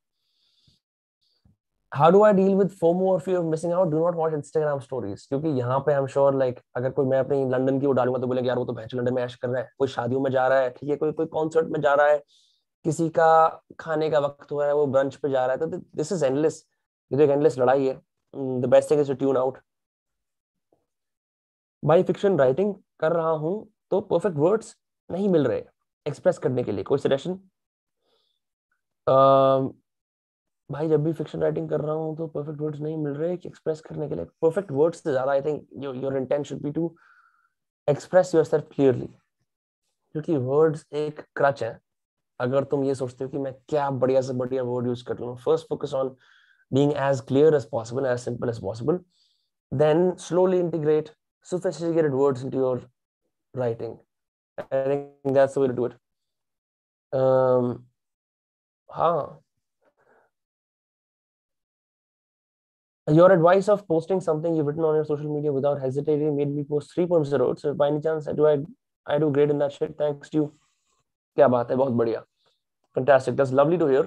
How do I deal with FOMO or fear of missing out? Do not watch Instagram stories. क्योंकि यहाँ पे I'm sure like अगर कोई मैं अपनी London की वो डालूंगा तो बोलेंगे यार वो तो भैंस लंदन में ऐश कर रहा है, कोई शादियों में जा रहा है, ठीक है, कोई कोई कॉन्सर्ट में जा रहा है, किसी का खाने का वक्त हुआ है वो ब्रंच पे जा रहा है, तो दिस इज एंडलेस. ये तो एक एंडलेस लड़ाई है. The best thing is to tune out. भाई फिक्शन राइटिंग कर रहा हूँ तो परफेक्ट वर्ड्स नहीं मिल रहे एक्सप्रेस करने के लिए, कोई सजेशन? भाई जब भी फिक्शन राइटिंग कर रहा हूँ तो परफेक्ट वर्ड्स नहीं मिल रहे कि एक्सप्रेस करने के लिए. परफेक्ट वर्ड्स से ज्यादा I think your intent should be to express yourself clearly, क्योंकि वर्ड्स एक क्रच है. अगर तुम ये सोचते हो कि मैं क्या बढ़िया से बढ़िया वर्ड यूज कर लूँ, first focus on being as clear as possible, as simple as possible, then slowly integrate sophisticated words into your writing. I think that's the way to do it. हाँ. Your advice of posting something you've written on your social media without hesitating made me post 3 poems a road. So by any chance, I do great in that shit. Thanks to you. क्या बात है, बहुत बढ़िया. Fantastic. That's lovely to hear.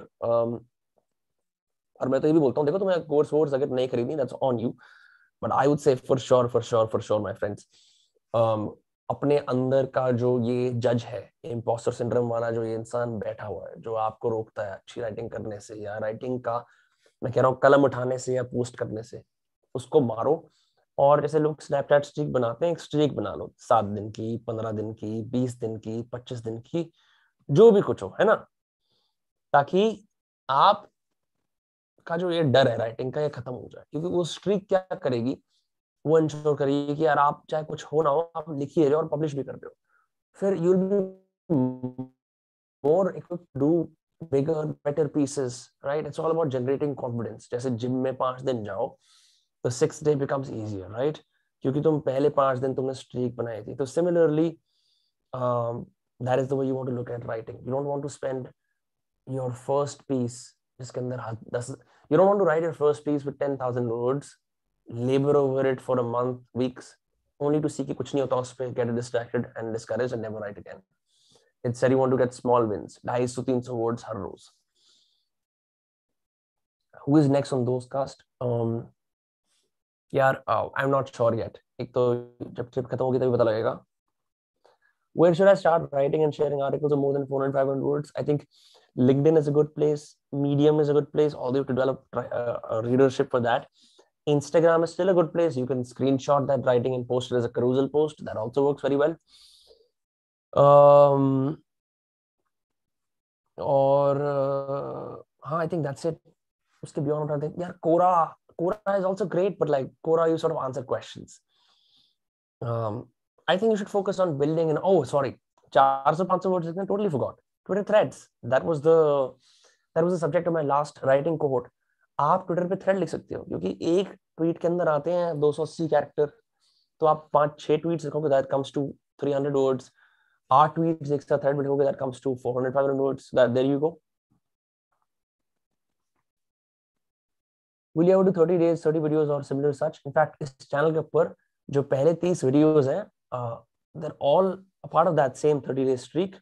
और मैं तो ये भी बोलता हूँ, देखो तुम्हें कोर्स वोर्स अगर नहीं खरीदनी, that's on you. But I would say for sure, my friends, अपने अंदर का जो ये जज है, इम्पोस्टर सिंड्रोम वाला जो ये इंसान बैठा हुआ है, जो आपको रोकता है अच्छी राइटिंग करने से, या राइटिंग का मैं कह रहा हूँ कलम उठाने से या पोस्ट करने से, उसको मारो. और जैसे लोग स्नैपचैट स्ट्रीक बनाते हैं, एक स्ट्रीक बना लो, 7 दिन की, 15 दिन की, 20 दिन की, 25 दिन की, जो भी कुछ हो, है ना, ताकि आप का जो ये डर है राइटिंग का ये खत्म हो जाए. क्योंकि वो स्ट्रीक क्या करेगी, वो इंश्योर करेगी कि यार आप चाहे कुछ हो ना हो, आप लिखिए रहे हो और पब्लिश भी कर रहे हो. फिर you will be more equipped to do bigger better pieces, right? It's all about generating confidence. जैसे जिम में 5 दिन जाओ तो 6th day becomes easier, right? क्योंकि तुम पहले 5 दिन तुमने स्ट्रीक बनाई थी. तो similarly that is the way you want to look at writing. You don't want to spend your first piece जिसके अंदर 10, you don't want to write your first piece with 10,000 words, labor over it for a month, weeks, only to see कि कुछ नहीं होता उस पे, get distracted and discouraged and never write again. Instead, you want to get small wins, 250-300 words her rose. Who is next on those cast? यार, I'm not sure yet. एक तो जब ट्रिप खत्म होगी तभी पता लगेगा. Where should I start writing and sharing articles of more than 400-500 words? I think LinkedIn is a good place. Medium is a good place, although you have to develop a readership for that. Instagram is still a good place. You can screenshot that writing and post it as a carousel post. That also works very well. और हाँ, I think that's it. उसके beyond I think यार कोरा Quora is also great, but like Quora, you sort of answer questions. I think you should focus on building an, oh, sorry, 400-500 words, I totally forgot. Twitter threads. That was the subject of my last writing cohort. आप Twitter पे thread लिख सकते हो, क्योंकि एक tweet के अंदर आते हैं 280 कैरेक्टर, तो आप 5-6 ट्वीट्स लिखोगे, that comes to 300 words. 8 tweets एक साथ थ्रेड लिखोगे, that comes to 400-500 words. That there you go. Will you ever do 30 days 30 videos or similar such? In fact, इस चैनल के ऊपर जो पहले 30 वीडियोस हैं, they're all a part of that same 30-day streak.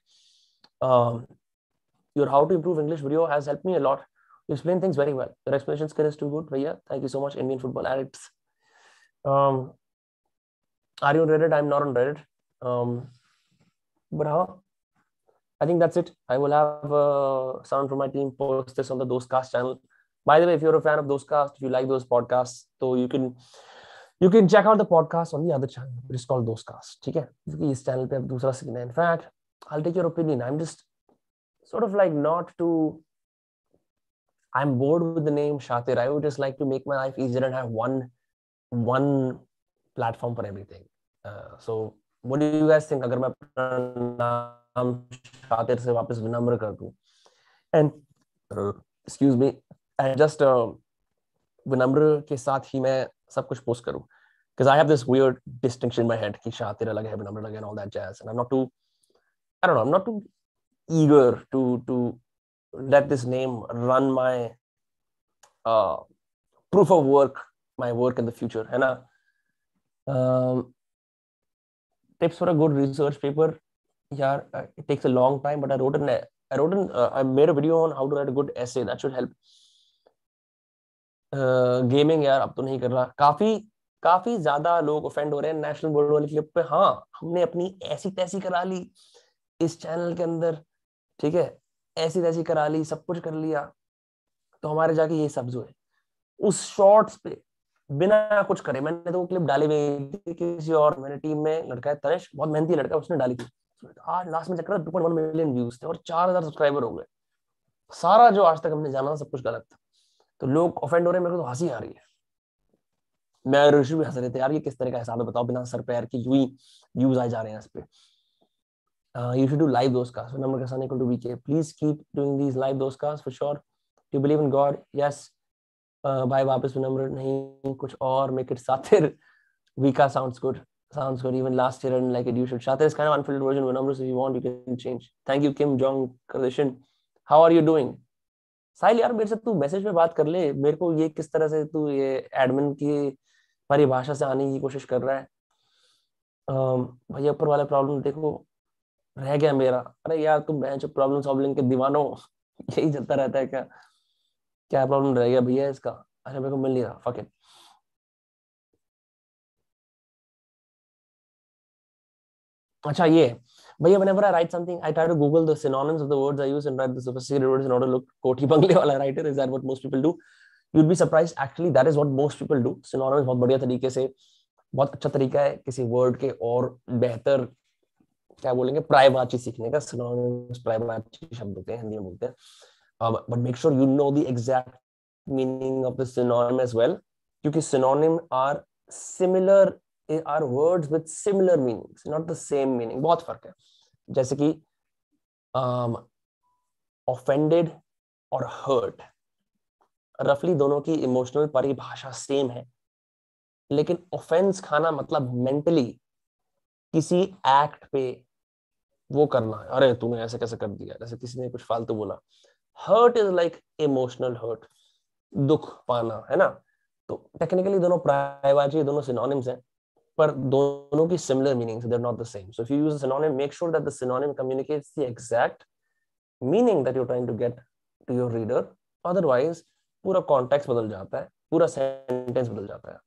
Your how to improve English video has helped me a lot. You explain things very well. Your explanation skill is too good, Bhaiya. Thank you so much, Indian football addicts. Are you on Reddit? I'm not on Reddit. But I think that's it. I will have someone from my team post this on the Dostcast channel. By the way, if you're a fan of Dostcast, if you like those podcasts, so you can check out the podcast on the other channel. It's called Dostcast. ठीक है? क्योंकि इस channel पे अब दूसरा scene है. In fact, I'll take your opinion. I'm just sort of like not too. I'm bored with the name Shatir. I would just like to make my life easier and have one platform for everything. So what do you guys think? अगर मैं अपना नाम शातिर से वापस विनम्र कर दूं, and excuse me, and just विनम्र के साथ ही मैं सब कुछ पोस्ट करूं, because I have this weird distinction in my head कि शातिर अलग है, विनम्र अलग है, and all that jazz, and I'm not too, I don't know, I'm not too eager to let this name run my proof of work, my work in the future, है ना? Tips for a good research paper. Yeah, it takes a long time, but I made a video on how to write a good essay. That should help. Gaming यार अब तो नहीं कर रहा. काफी ज्यादा लोग ऑफेंड हो रहे हैं नेशनल बोर्ड वाली क्लिप पे. हाँ, हमने अपनी ऐसी तैसी करा ली इस चैनल के अंदर, ठीक है, ऐसी तैसी करा ली, सब कुछ कर लिया, तो हमारे जाके ये सब्ज हुए. उस शॉर्ट्स पे बिना कुछ करे मैंने तो वो क्लिप डाली हुई थी. किसी और मेरे टीम में लड़का है तनिष, बहुत मेहनती लड़का, उसने डाली थी. आज लास्ट में चेक करा 2.1 मिलियन व्यूज थे और 4000 सब्सक्राइबर हो गए. सारा जो आज तक हमने जाना सब कुछ गलत था. तो लोग ऑफेंड हो रहे हैं, मेरे को तो हंसी आ रही है. मैं और ऋषि भी हंस रहे थे, यार ये किस तरह का हिसाब है बताओ, बिना सर पैर की यूं ही व्यूज आ जा रहे हैं इस पे. You should do live those casts. Number Kasan equal to VK. Please keep doing these live those casts for sure. Do you believe in God? Yes. Bye वापस नंबर नहीं कुछ और. Make it Satir. Vika sounds good. Sounds good. Even last year I didn't like it. You should. Shatir is kind of unfiltered version of numbers. If you want, you can change. Thank you, Kim Jong Kardashian. How are you doing? साहिल यार मेरे से तू message में बात कर ले. मेरे को ये किस तरह से तू ये एडमिन की परिभाषा से आने की कोशिश कर रहा है. भैया ऊपर वाला प्रॉब्लम देखो रह गया मेरा. अरे यार तुम बेंच प्रॉब्लम सॉल्विंग के दीवानो. यही चलता रहता है क्या? क्या प्रॉब्लम रह गया भैया इसका? अच्छा मेरे को मिल नहीं रहा. Fuck it. अच्छा ये भैया, whenever I write something I try to google the synonyms of the words I use and write the sophisticated words in order to look कोठी बंगले वाला writer. Is that what most people do? You'd be surprised, actually that is what most people do. Synonyms बहुत बढ़िया तरीके से, बहुत अच्छा तरीका है किसी वर्ड के और बेहतर क्या बोलेंगे प्रायवाची सीखने का. सिनोनिम्स प्रायवाची शब्द होते हैं, हिंदी में बोलते हैं. But make sure you know the exact meaning of the synonym as well, क्योंकि synonym are similar, are words with similar meanings, not the same meaning. बहुत फर्क है. जैसे कि ऑफेंडेड और हर्ट, रफली दोनों की इमोशनल परिभाषा सेम है, लेकिन ऑफेंस खाना मतलब मेंटली किसी एक्ट पे वो करना है. अरे तूने ऐसे कैसे कर दिया, जैसे किसी ने कुछ फालतू बोला. Hurt is like emotional hurt, दुख पाना, है ना. तो टेक्निकली दोनों प्रायवाची, दोनों सिनोनिम्स हैं, पर दोनों की similar meanings, they are not the same. So if you use a synonym, make sure that the synonym communicates the exact meaning that you are trying to get to your reader. Otherwise पूरा context बदल जाता है, पूरा sentence बदल जाता है.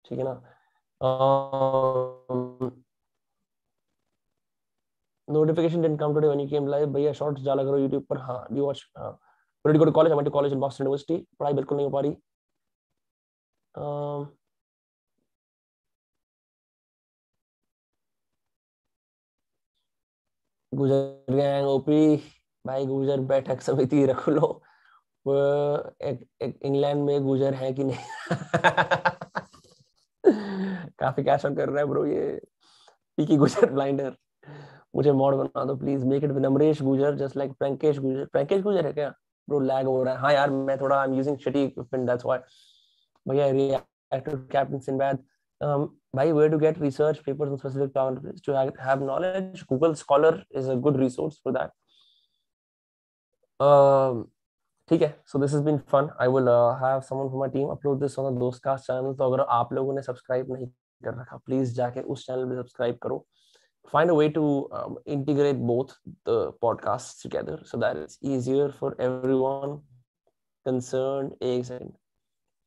ठीक है ना. Notification didn't come today when you came live. भैया शॉर्ट्स डाला करो YouTube पर. हाँ, do watch. Ready to go to college? I went to college in Boston University. पढ़ाई बिल्कुल नहीं हो पा रही. गुजर गए ओपी भाई. गुजर बैठक समिति रख लो. एक इंग्लैंड में गुजर है कि नहीं? काफी कैश आउट कर रहा है ब्रो ये पीकी गुजर ब्लाइंडर। मुझे मॉड बना दो प्लीज, मेक इट विनम्रेश गुजर जस्ट लाइक प्रंकेश गुजर। प्रंकेश गुजर है क्या ब्रो? लैग हो रहा है। हाँ यार मैं थोड़ा I am using shitty equipment that's why. भैया रिएक्टर कैप्टन सिंबैड। भाई where to get research papers on specific topics to have knowledge? Google Scholar is a good resource for that. um, ठीक है, so this has been fun. I will have someone from my team upload this on the Dostcast channel. तो अगर आप लोगों ने subscribe नहीं कर रखा प्लीज जाके उस चैनल पे सब्सक्राइब करो. Find a way to integrate both the podcasts together so that it's easier for everyone concerned. एक second,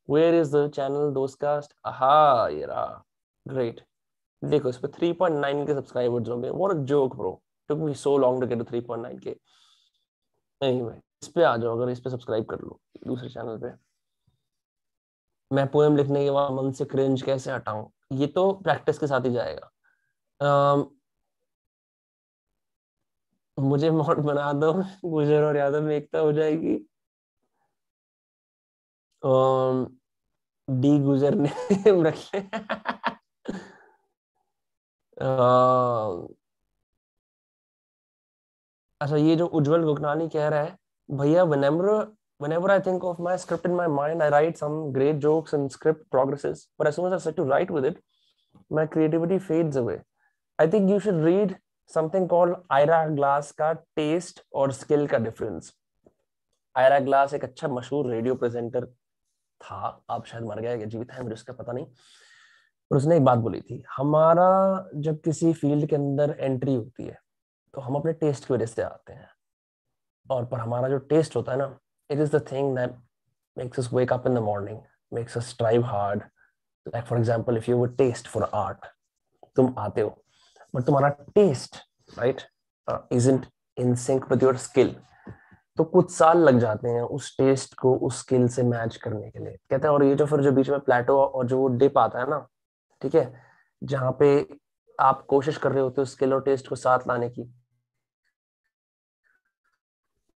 where is the channel Dostcast? aha ये रहा. Great. देखो इस पे 3.9 के सब्सक्राइबर्स हो गए. What a joke bro, took me so long to get to 3.9 के. anyway इस पे आ जाओ, अगर इस पे सब्सक्राइब कर लो दूसरे चैनल पे. मैं पोएम लिखने के बाद मन से क्रिंज कैसे हटाऊं? ये तो प्रैक्टिस के साथ ही जाएगा. um, मुझे मॉड बना दो. गुजर और यादव में एकता हो जाएगी. डी गुजर ने रख ले. अच्छा ये जो उज्जवल गुकनानी कह रहा है, भैया whenever I think of my script in my mind, I write some great jokes and script progresses. But as soon as I start to write with it, my creativity fades away. I think you should read something called Ira Glass का test और skill का difference. Ayra glass एक अच्छा मशहूर radio presenter था, आप शायद मर गया या जीवित है मुझे उसका पता नहीं, पर उसने एक बात बोली थी, हमारा जब किसी फील्ड के अंदर एंट्री होती है तो हम अपने टेस्ट की वजह से आते हैं, और पर हमारा जो टेस्ट होता है ना, it is the thing that makes us wake up in the morning, makes us strive hard. Like for example if you have a taste for art, तुम आते हो बट तुम्हारा taste right isn't in sync with your skill, तो कुछ साल लग जाते हैं उस टेस्ट को उस स्किल से मैच करने के लिए कहते हैं. और ये जो फिर जो बीच में प्लेटो और जो वो डिप आता है ना, ठीक है, जहाँ पे आप कोशिश कर रहे होते हो स्किल और टेस्ट को साथ लाने की,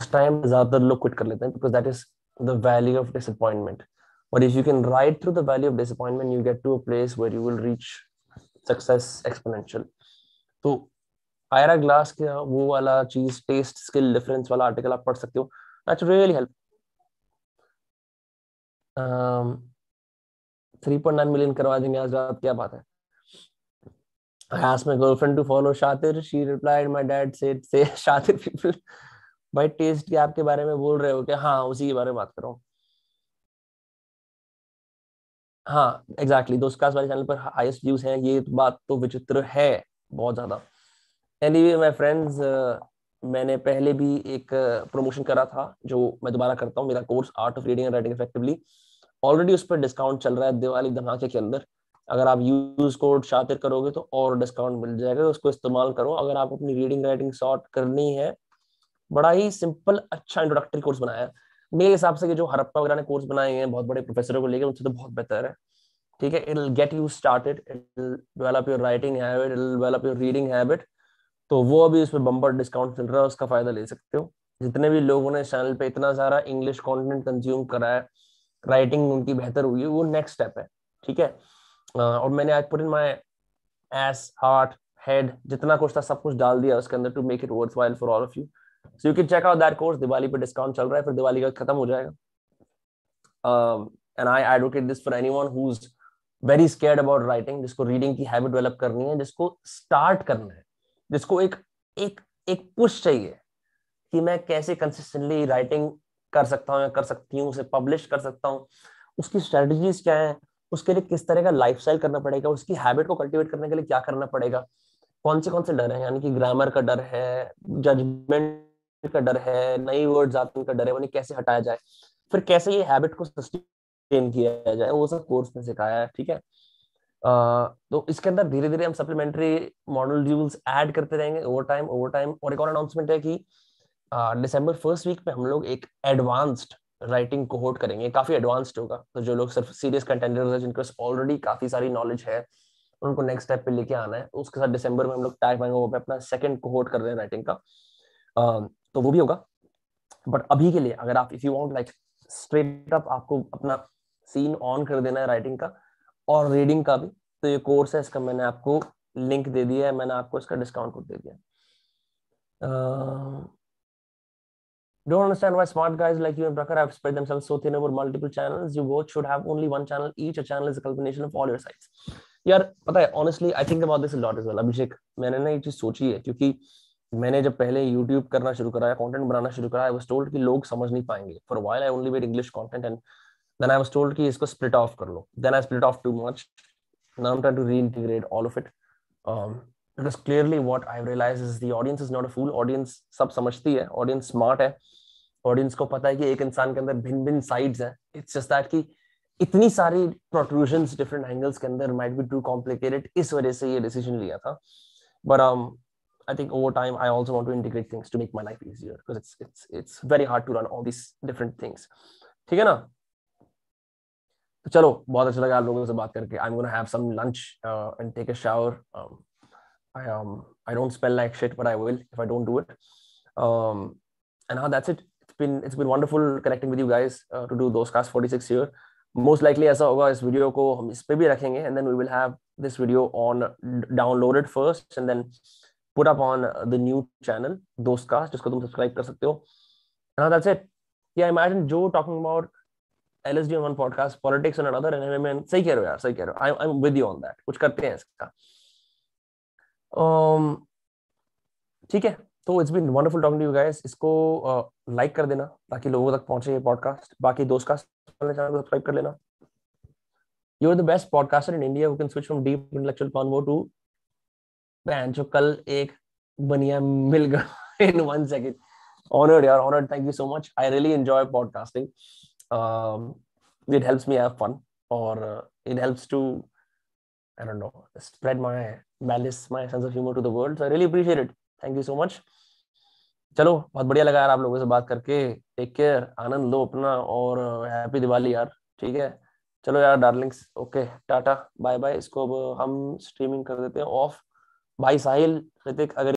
उस टाइम ज्यादातर लोग क्विट कर लेते हैं because that is the valley of disappointment. But if you can ride through the valley of disappointment, you get to a place where you will reach success exponential. तो आयरा ग्लास का वो वाला चीज, टेस्ट स्किल डिफरेंस वाला article आप पढ़ सकते हो. That's really help. 3.9 मिलियन करवा देंगे आज रात, क्या बात है. I asked my girlfriend to follow Shatir. She replied, my dad said, say Shatir people. भाई टेस्ट गैप के बारे में बोल रहे हो क्या? हाँ उसी के बारे में बात कर रहा हूँ. हाँ एग्जैक्टली, दोस्त कास्ट वाले चैनल पर हाईएस्ट व्यूज हैं, ये बात तो विचित्र है बहुत ज्यादा. एनीवे माय फ्रेंड्स, मैंने पहले भी एक प्रमोशन करा था जो मैं दोबारा करता हूँ, मेरा course art of reading and writing effectively. Already उस पर डिस्काउंट चल रहा है दिवाली धमाके के अंदर. अगर आप यूज कोड शातिर करोगे तो और डिस्काउंट मिल जाएगा, उसको इस्तेमाल करो. अगर आप अपनी रीडिंग राइटिंग शॉर्ट करनी है, बड़ा ही सिंपल अच्छा इंट्रोडक्टरी कोर्स बनाया है मेरे हिसाब से. कि जो हरप्पा वगैरह ने कोर्स बनाए हैं बहुत बड़े प्रोफेसरों को लेकर, उनसे तो बहुत बेहतर है. ठीक है, it will get you started, it will develop your writing habit, it will develop your reading habit. तो वो अभी उस पर बम्पर डिस्काउंट चल रहा है, उसका फायदा ले सकते हो. जितने भी लोगों ने चैनल पे इतना सारा इंग्लिश कंटेंट कंज्यूम करा है, राइटिंग उनकी बेहतर हुई है, वो नेक्स्ट स्टेप है. ठीक है, और मैंने आज put in my ass heart head जितना कुछ था सब कुछ डाल दिया उसके अंदर to make it worthwhile for all of you. So you can check out that course. Diwali पे डिस्काउंट चल रहा है, फिर दिवाली का खत्म हो जाएगा. And I advocate this for anyone who is very scared about writing, जिसको रीडिंग की हैबिट डेवलप करनी है, जिसको स्टार्ट करना है, जिसको एक एक एक पुश चाहिए कि मैं कैसे कंसिस्टेंटली राइटिंग कर सकता हूँ या कर सकती हूँ, उसे पब्लिश कर सकता हूँ, उसकी स्ट्रेटजीज क्या है, उसके लिए किस तरह का लाइफस्टाइल करना पड़ेगा, उसकी हैबिट को कल्टीवेट करने के लिए क्या करना पड़ेगा, कौन से डर है, यानी कि ग्रामर का डर है, जजमेंट का डर है, नई वर्ड्स आते का डर है, उन्हें कैसे हटाया जाए, फिर कैसे ये हैबिट को सस्टेन किया जाए, वो सब कोर्स में सिखाया है. ठीक है, तो इसके अंदर धीरे धीरे हम सप्लीमेंट्री मॉड्यूल्स ऐड करते रहेंगे ओवर टाइम. और एक और अनाउंसमेंट है कि दिसंबर फर्स्ट वीक में हम लोग एक एडवांस्ड राइटिंग कोहोर्ट करेंगे, काफी एडवांस्ड होगा. तो जो लोग सिर्फ सीरियस कंटेंडर्स हैं, जिनके पास ऑलरेडी काफी सारी नॉलेज है, उनको नेक्स्ट स्टेप पे लेके आना है. उसके साथ दिसंबर में हम लोग टैग मैंगो पे अपना सेकंड कोहोर्ट कर रहे हैं राइटिंग का. तो वो भी होगा. बट अभी के लिए अगर आप if you want like straight up आपको अपना सीन ऑन कर देना है राइटिंग का और रीडिंग का भी, तो ये कोर्स है, इसका मैंने आपको लिंक दे दिया है, मैंने आपको इसका डिस्काउंट कोड दे दिया है. Don't understand why smart guys like you and Prakhar have spread themselves so thin over multiple channels. You both should have only one channel each. A channel is a culmination of all your sites. यार पता है, honestly I think about this a lot as well. अभिषेक, मैंने ना ये चीज सोची है, क्योंकि मैंने जब पहले YouTube करना शुरू करा, कंटेंट बनाना शुरू करा, I was told कि लोग समझ नहीं पाएंगे. For a while I only made English content and then I was told कि इसको split off कर लो. Then I split off too much. Now I'm trying to reintegrate all of it. Because clearly what I realized is the audience is not a fool. Audience सब समझती है, audience smart है, audience को पता है कि एक इंसान के अंदर भिन्न भिन्न साइड्स हैं. इट्स जस्ट दैट कि इतनी सारी प्रोट्रूजन्स डिफरेंट एंगल्स के अंदर माइट बी टू कॉम्प्लिकेटेड, इस वजह से ये डिसीजन लिया था. But I think over time I also want to integrate things to make my life easier because it's very hard to run all these different things. ठीक है ना? तो चलो, बहुत अच्छा लगा आप लोगों से बात करके. I'm gonna have some lunch and take a shower. I don't smell like shit, but I will if I don't do it. And now that's it. It's been wonderful connecting with you guys to do Dostcast 46 here. Most likely ऐसा होगा, इस video को हम इस पे भी रखेंगे and then we will have this video on downloaded first and then put up on the new channel Dostcast, जिसको तुम सब्सक्राइब कर सकते हो. And now that's it. Yeah, imagine Joe talking about LSD on one podcast, politics on another, and MMA. सही कह रहे हो यार, सही कह रहे हो. I'm with you on that. कुछ करते हैं इसका. ठीक है, तो it's been wonderful talking to you guys. इसको लाइक कर देना ताकि लोगों तक पहुंचे ये पॉडकास्ट. बाकी दोस्तकास्ट वाले चैनल को सब्सक्राइब कर लेना. You are the best podcaster in India who can switch from deep intellectual convo to बहन जो कल एक बनिया मिल गया इन 1 सेकंड. Honored यार, honored. Thank you so much. I really enjoy podcasting. It helps me have fun, or it helps to, I don't know, spread my malice, my sense of humor to the world. So I really appreciate it. Thank you so much. चलो, बहुत बढ़िया लगा यार आप लोगों से बात करके. टेक केयर, आनंद लो अपना, और हैप्पी दिवाली यार. ठीक है, चलो यार darlings. Okay, tata bye bye. इसको अब हम स्ट्रीमिंग कर देते हैं ऑफ. भाई साहिल, ऋतिक, अगर